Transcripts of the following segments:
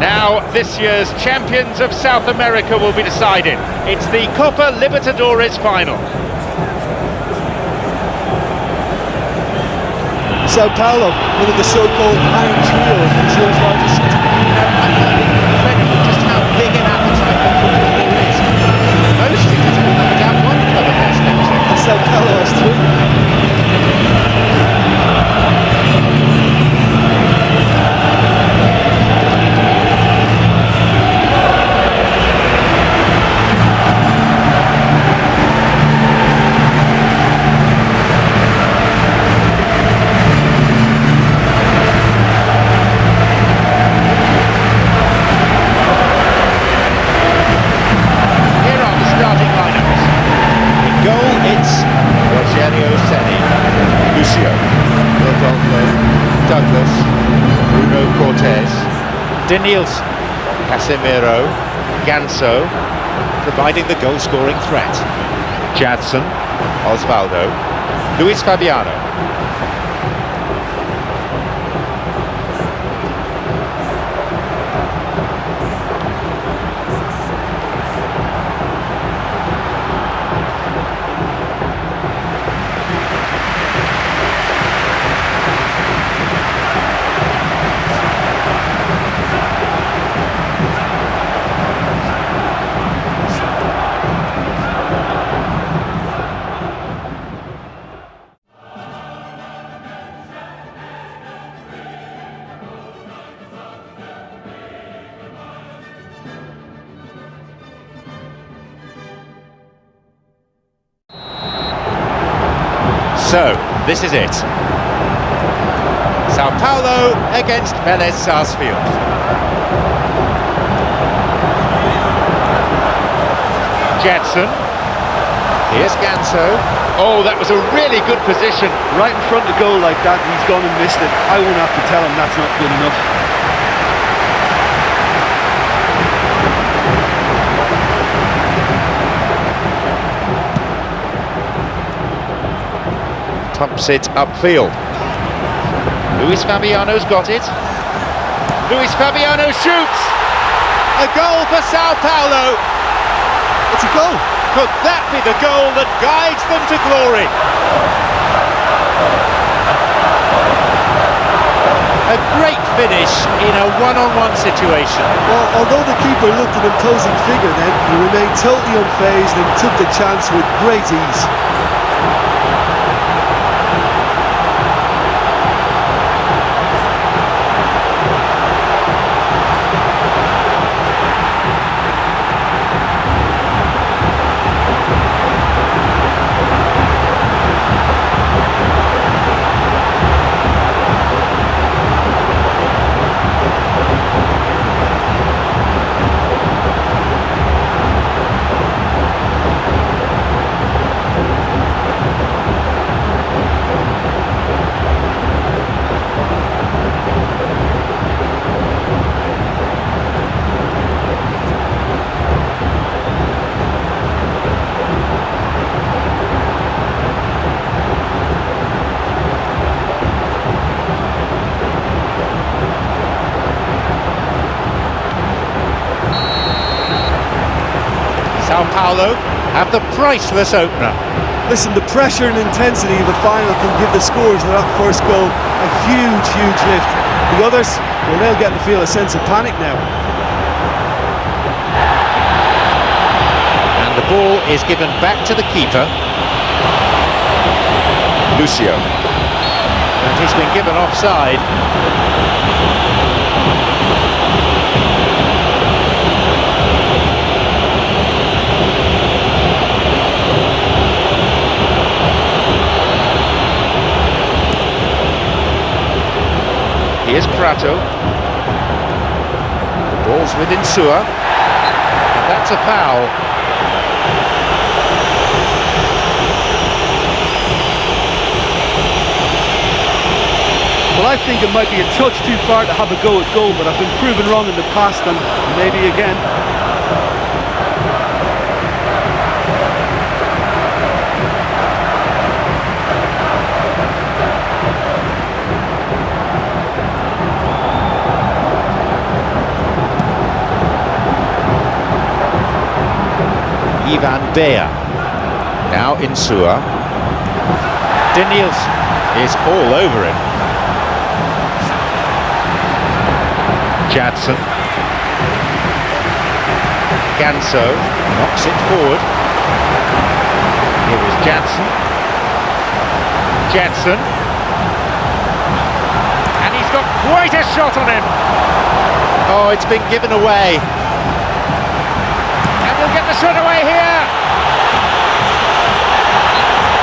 Now, this year's champions of South America will be decided. It's the Copa Libertadores final. Sao Paulo, one of the so-called Iron Trio of Brazil's largest cities. I find it incredible just how big an appetite for football there is. Most cities have only got one club of their stature. Sao Paulo has three. Denilson, Casemiro, Ganso, providing the goal-scoring threat. Jadson, Osvaldo, Luis Fabiano. So, this is it. Sao Paulo against Vélez Sarsfield. Jadson. Here's Ganso. Oh, that was a really good position. Right in front of goal like that, he's gone and missed it. I won't have to tell him that's not good enough. Pumps it upfield. Luis Fabiano's got it. Luis Fabiano shoots! A goal for Sao Paulo! It's a goal! Could that be the goal that guides them to glory? A great finish in a one-on-one situation. Well, although the keeper looked an imposing figure then, he remained totally unfazed and took the chance with great ease. Sao Paulo have the priceless opener. Listen, the pressure and intensity of the final can give the scorers of that first goal a huge lift. The others, well, they'll get to feel a sense of panic now. And the ball is given back to the keeper. Lucio. And he's been given offside. Here's Prato. The ball's with Insua. And that's a foul. Well, I think it might be a touch too far to have a go at goal, but I've been proven wrong in the past and maybe again. Ivan Bear. Now Insua. Daniels is all over him. Jadson. Ganso knocks it forward. Here is Jadson. Jadson. And he's got quite a shot on him. Oh, it's been given away. And he'll get the shot away here.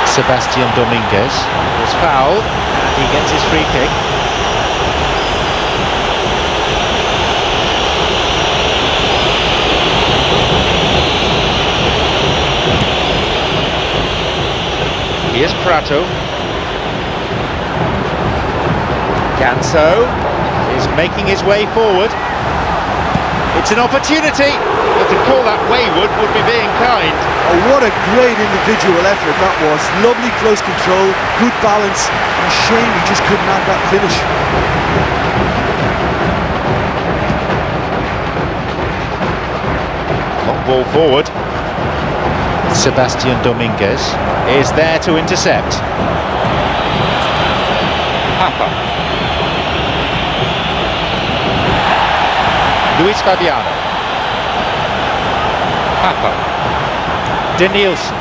Sebastian Dominguez was fouled. He gets his free kick. Here's Prato. Ganso is making his way forward. It's an opportunity, but to call that wayward would be being kind. Oh, what a great individual effort that was. Lovely close control, good balance. A shame he just couldn't add that finish. Long ball forward. Sebastian Dominguez is there to intercept. Papa. Luis Fabiano. Papa. Danielson.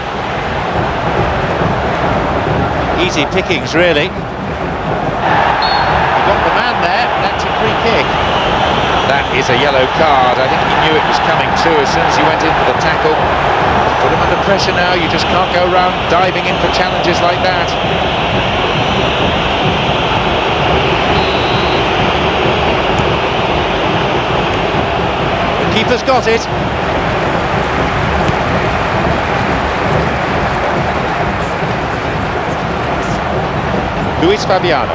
Easy pickings, really. He got the man there, that's a free kick. That is a yellow card. I think he knew it was coming too as soon as he went in for the tackle. Put him under pressure now, you just can't go around diving in for challenges like that. The keeper's got it. Luis Fabiano.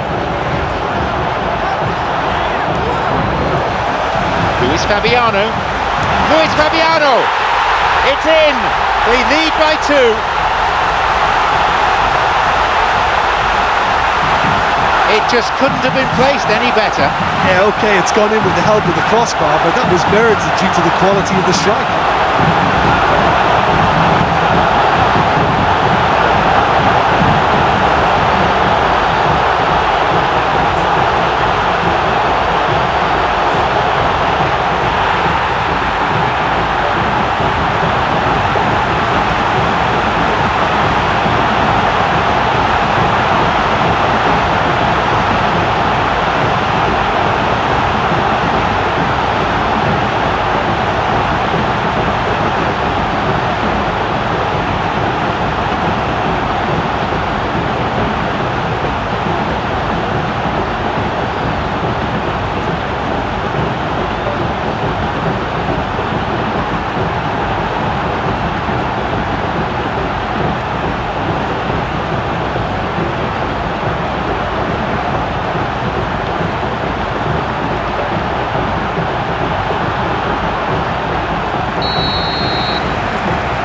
Luis Fabiano. Luis Fabiano! It's in! They lead by 2. It just couldn't have been placed any better. Yeah, okay, it's gone in with the help of the crossbar, but that was merited due to the quality of the strike.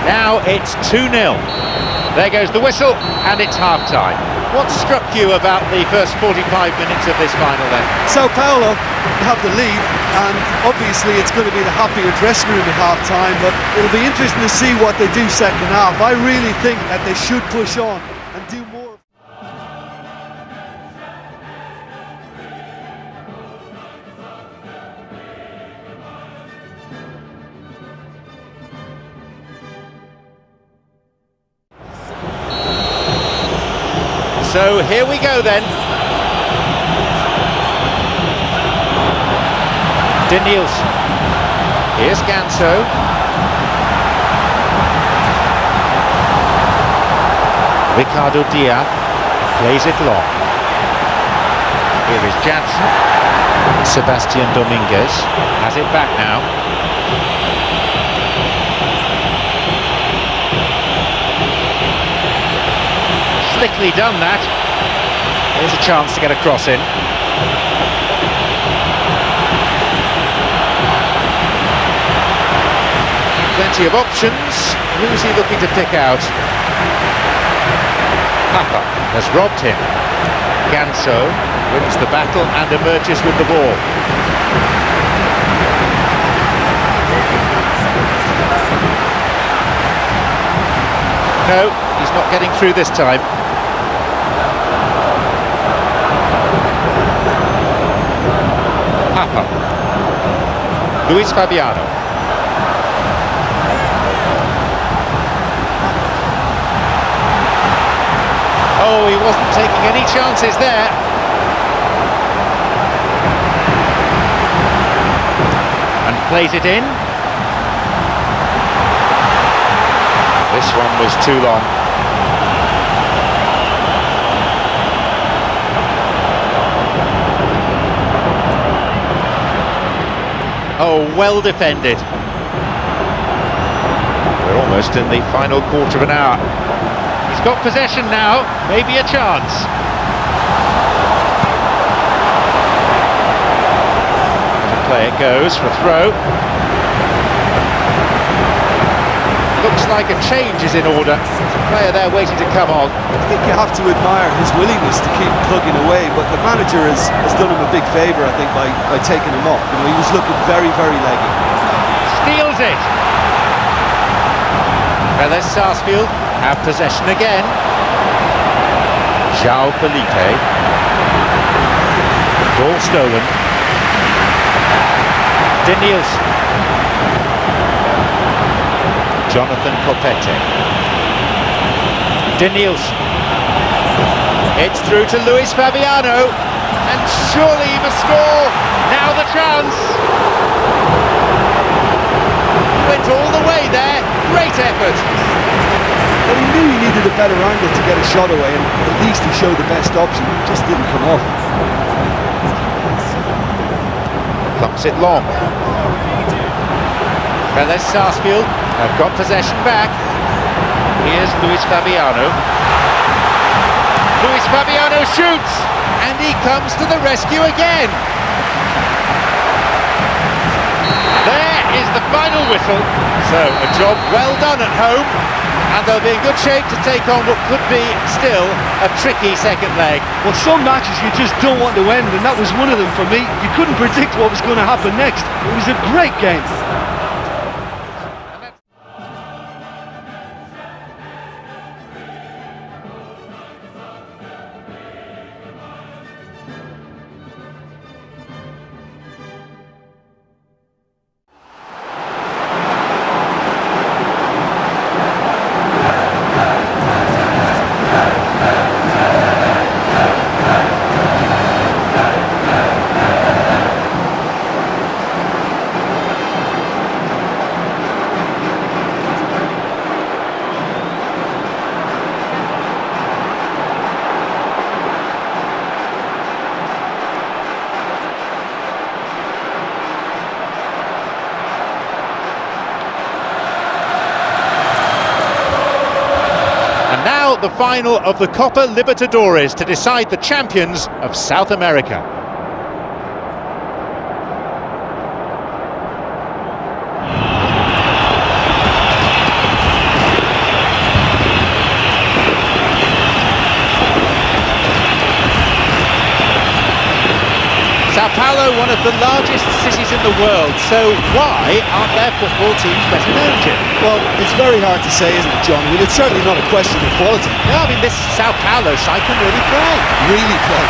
Now it's 2-0. There goes the whistle, and it's half-time. What struck you about the first 45 minutes of this final then? Sao Paulo have the lead, and obviously it's going to be the happier dressing room at half-time, but it'll be interesting to see what they do second half. I really think that they should push on and do more. So here we go then. Danielson. Here's Ganso. Ricardo Diaz plays it long. Here is Jadson. Sebastian Dominguez has it back now. Slickly done that. Here's a chance to get a cross in. Plenty of options. Who's he looking to pick out? Papa has robbed him. Ganso wins the battle and emerges with the ball. No, he's not getting through this time. Papa. Luis Fabiano. Oh, he wasn't taking any chances there. And plays it in. This one was too long. Oh, well defended. We're almost in the final quarter of an hour. He's got possession now, maybe a chance. The player goes for a throw. Looks like a change is in order. There's a player there waiting to come on. I think you have to admire his willingness to keep plugging away, but the manager has done him a big favour, I think, by taking him off. You know, he was looking very, very leggy. Steals it. Vélez Sarsfield have possession again. João Felipe. Ball stolen. Daniels. Jonathan Copete. Daniels. It's through to Luis Fabiano, and surely he must score. Now the chance. He went all the way there. Great effort. Well, he knew he needed a better angle to get a shot away, and at least he showed the best option. It just didn't come off. Thumps it long. Vélez Sarsfield have got possession back. Here's Luis Fabiano. Luis Fabiano shoots, and he comes to the rescue again. There is the final whistle. So a job well done at home, and they'll be in good shape to take on what could be still a tricky second leg. Well, some matches you just don't want to end, and that was one of them for me. You couldn't predict what was going to happen next. It was a great game. The final of the Copa Libertadores to decide the champions of South America. Sao Paulo, one of the largest cities in the world, so why aren't their football teams better known, Jim? Well, it's very hard to say, isn't it, John? I mean, it's certainly not a question of quality. Yeah, I mean, this Sao Paulo side can really play. Really play.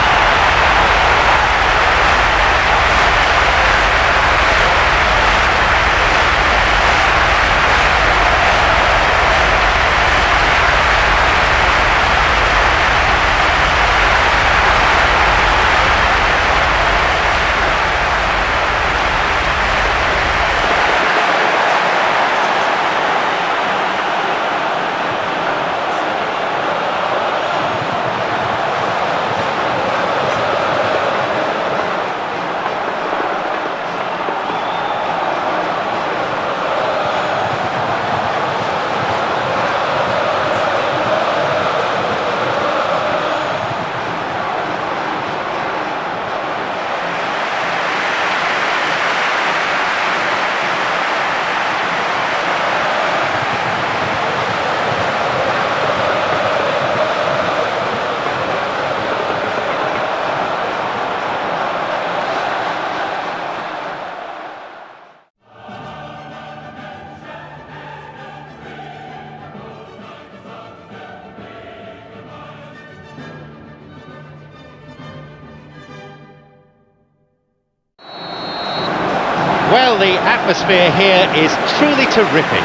Well, the atmosphere here is truly terrific.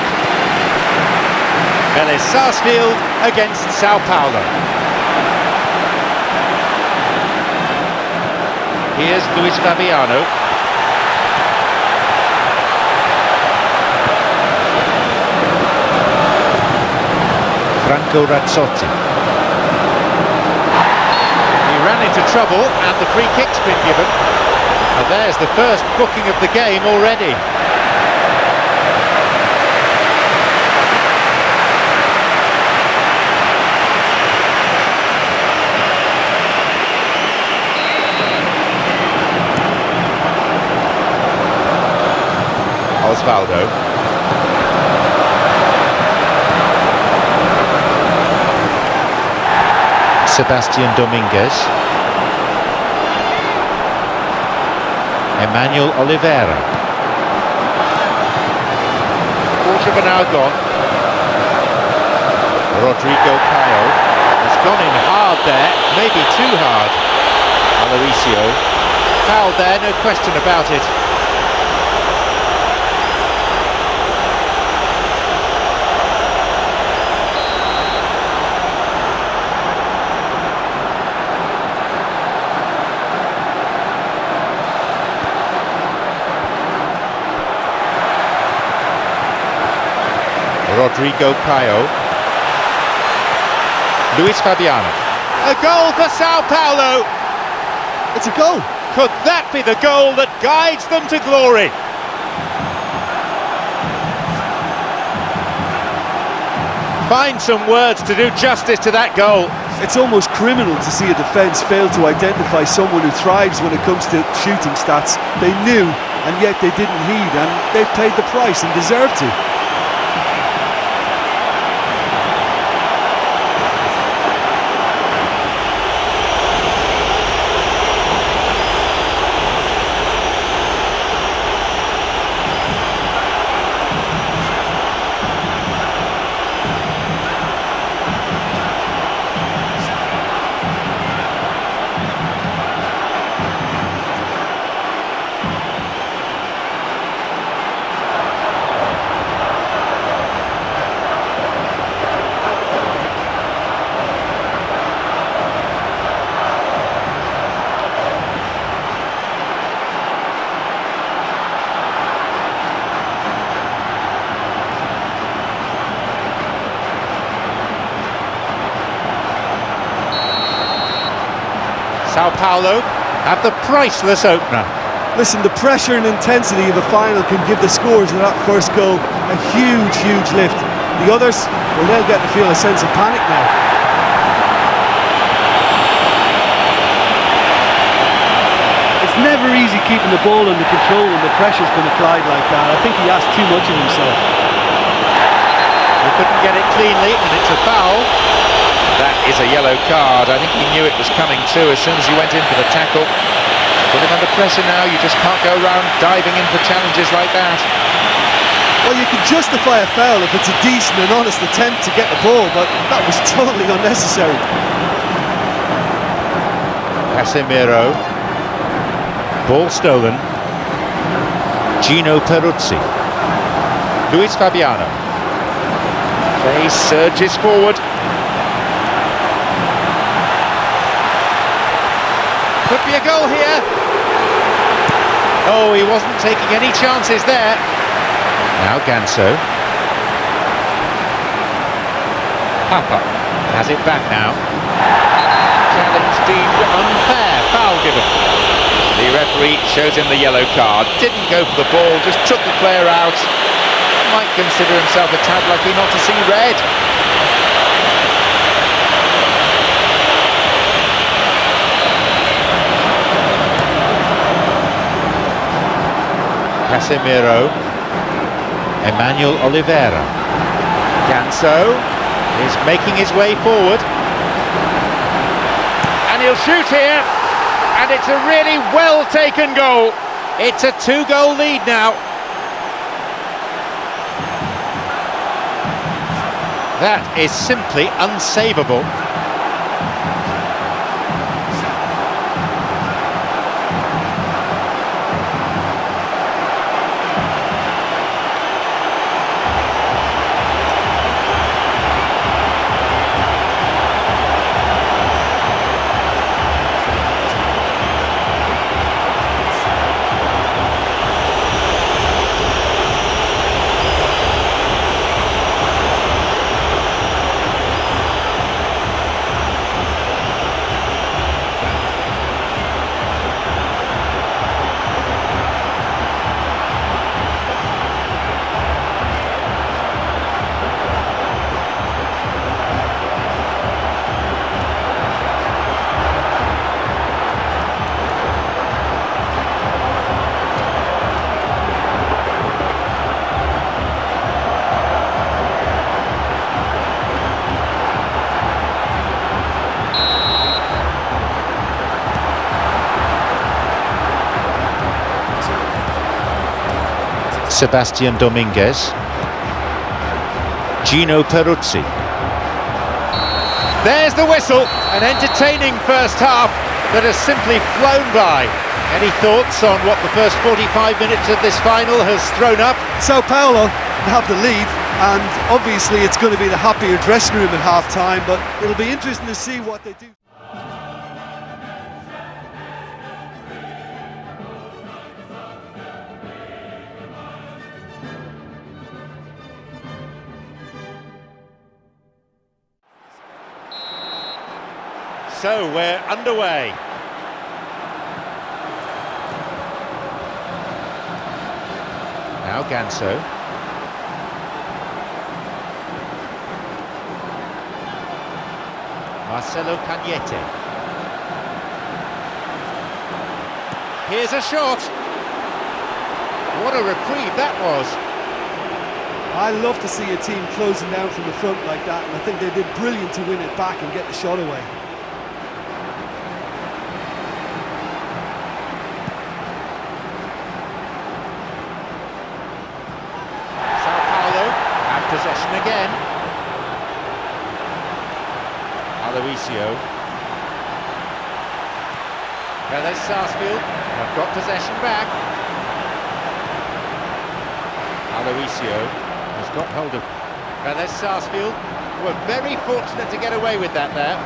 Vélez Sarsfield against Sao Paulo. Here's Luis Fabiano. Franco Razzotti. He ran into trouble and the free kick's been given. And there's the first booking of the game already. Osvaldo. Sebastian Dominguez. Emmanuel Oliveira. Quarter of an hour gone. Rodrigo Caio has gone in hard there, maybe too hard. Aloisio. Foul there, no question about it. Rodrigo Caio. Luis Fabiano. A goal for Sao Paulo! It's a goal! Could that be the goal that guides them to glory? Find some words to do justice to that goal. It's almost criminal to see a defence fail to identify someone who thrives when it comes to shooting stats. They knew, and yet they didn't heed, and they've paid the price and deserve to. Sao Paulo have the priceless opener. Listen, the pressure and intensity of a final can give the scorers of that first goal a huge, huge lift. The others, well, they'll get to feel a sense of panic now. It's never easy keeping the ball under control when the pressure's been applied like that. I think he asked too much of himself. He couldn't get it cleanly, and it's a foul. That is a yellow card. I think he knew it was coming too as soon as he went in for the tackle. Put him under pressure now. You just can't go around diving in for challenges like that. Well, you can justify a foul if it's a decent and honest attempt to get the ball, but that was totally unnecessary. Casemiro. Ball stolen. Gino Peruzzi. Luis Fabiano. Play surges forward. Could be a goal here. Oh, he wasn't taking any chances there. Now Ganso. Papa has it back now. Challenge deemed unfair. Foul given. The referee shows him the yellow card. Didn't go for the ball, just took the player out. Might consider himself a tad lucky not to see red. Casemiro. Emmanuel Oliveira. Ganso is making his way forward. And he'll shoot here. And it's a really well taken goal. It's a 2-goal lead now. That is simply unsavable. Sebastian Dominguez. Gino Peruzzi. There's the whistle, an entertaining first half that has simply flown by. Any thoughts on what the first 45 minutes of this final has thrown up? So Paulo have the lead, and obviously it's going to be the happier dressing room at half-time, but it'll be interesting to see what they do. So we're underway. Now Ganso. Marcelo Cañete. Here's a shot. What a reprieve that was. I love to see a team closing down from the front like that, and I think they did brilliant to win it back and get the shot away. Possession again. Aloisio. Vélez Sarsfield have got possession back. Aloisio has got hold of Vélez Sarsfield. Were very fortunate to get away with that there.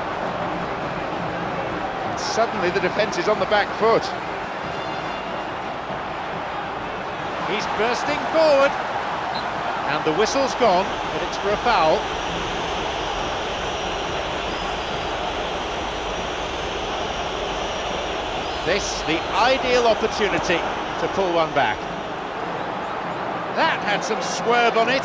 And suddenly the defence is on the back foot. He's bursting forward. And the whistle's gone, but it's for a foul. This, the ideal opportunity to pull one back. That had some swerve on it.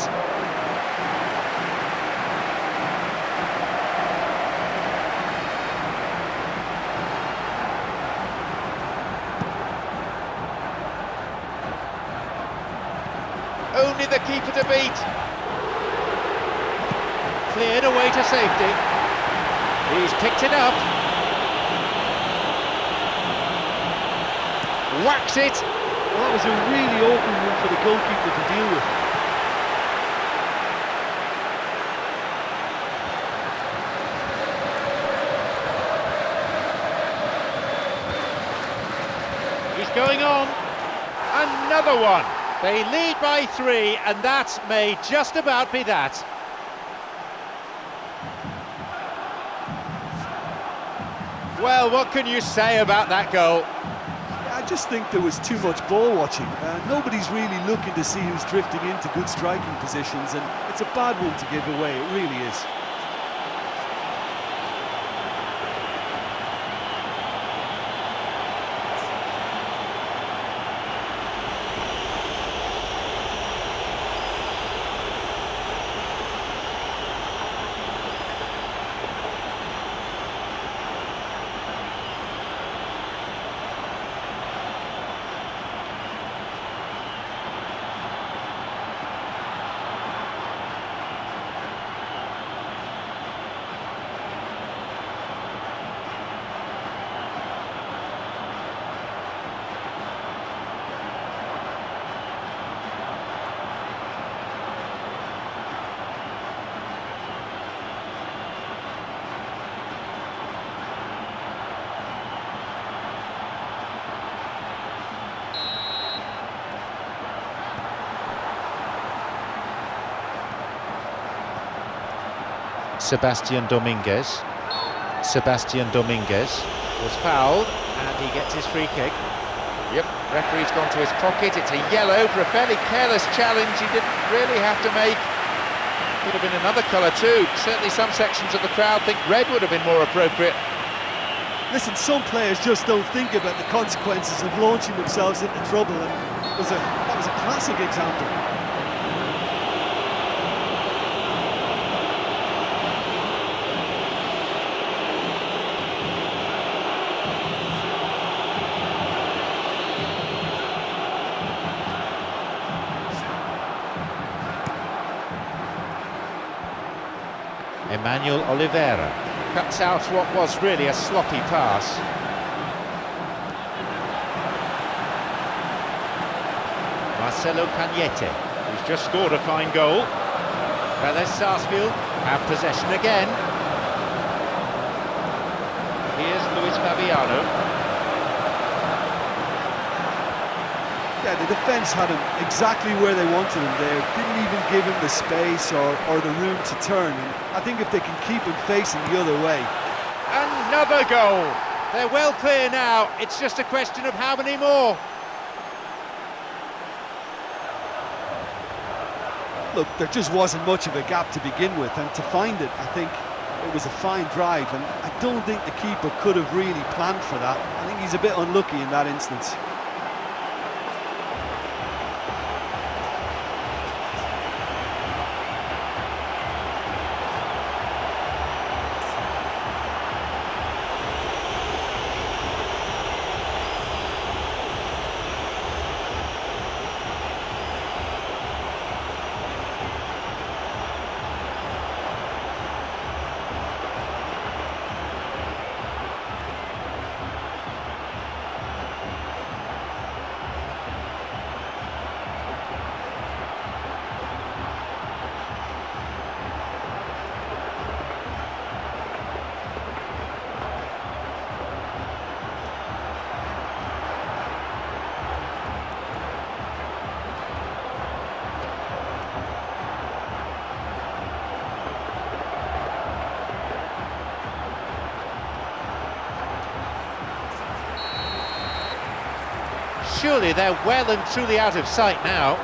Only the keeper to beat. Cleared away to safety. He's picked it up. Whacks it. Well, that was a really open one for the goalkeeper to deal with. He's going on. Another one. They lead by 3, and that may just about be that. Well, what can you say about that goal? I just think there was too much ball watching. Nobody's really looking to see who's drifting into good striking positions, and it's a bad one to give away, it really is. Sebastian Dominguez. Sebastian Dominguez was fouled, and he gets his free kick. Yep, referee's gone to his pocket. It's a yellow for a fairly careless challenge he didn't really have to make. Could have been another colour too. Certainly some sections of the crowd think red would have been more appropriate. Listen, some players just don't think about the consequences of launching themselves into trouble, and that was a classic example. Emmanuel Oliveira cuts out what was really a sloppy pass. Marcelo Cañete, who's just scored a fine goal. Vélez Sarsfield have possession again. Here's Luis Fabiano. Yeah, the defence had him exactly where they wanted him there. Didn't even give him the space or the room to turn. And I think if they can keep him facing the other way. Another goal! They're well clear now. It's just a question of how many more. Look, there just wasn't much of a gap to begin with, and to find it, I think it was a fine drive, and I don't think the keeper could have really planned for that. I think he's a bit unlucky in that instance. Surely they're well and truly out of sight now.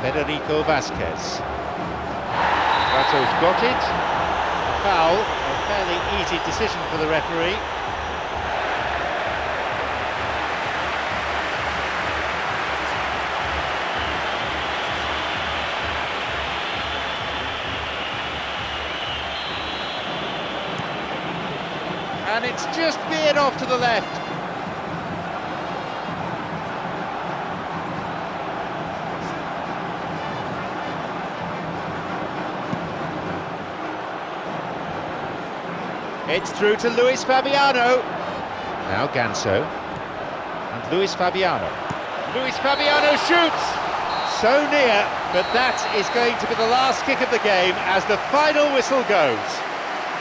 Federico Vasquez. Rato's got it. Foul, a fairly easy decision for the referee. And it's just veered off to the left. It's through to Luis Fabiano. Now Ganso. And Luis Fabiano. Luis Fabiano shoots! So near, but that is going to be the last kick of the game as the final whistle goes.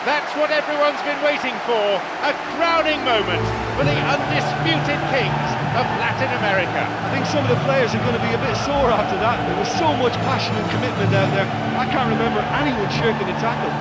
That's what everyone's been waiting for, a crowning moment for the undisputed kings of Latin America. I think some of the players are going to be a bit sore after that. There was so much passion and commitment out there. I can't remember anyone shirking a tackle.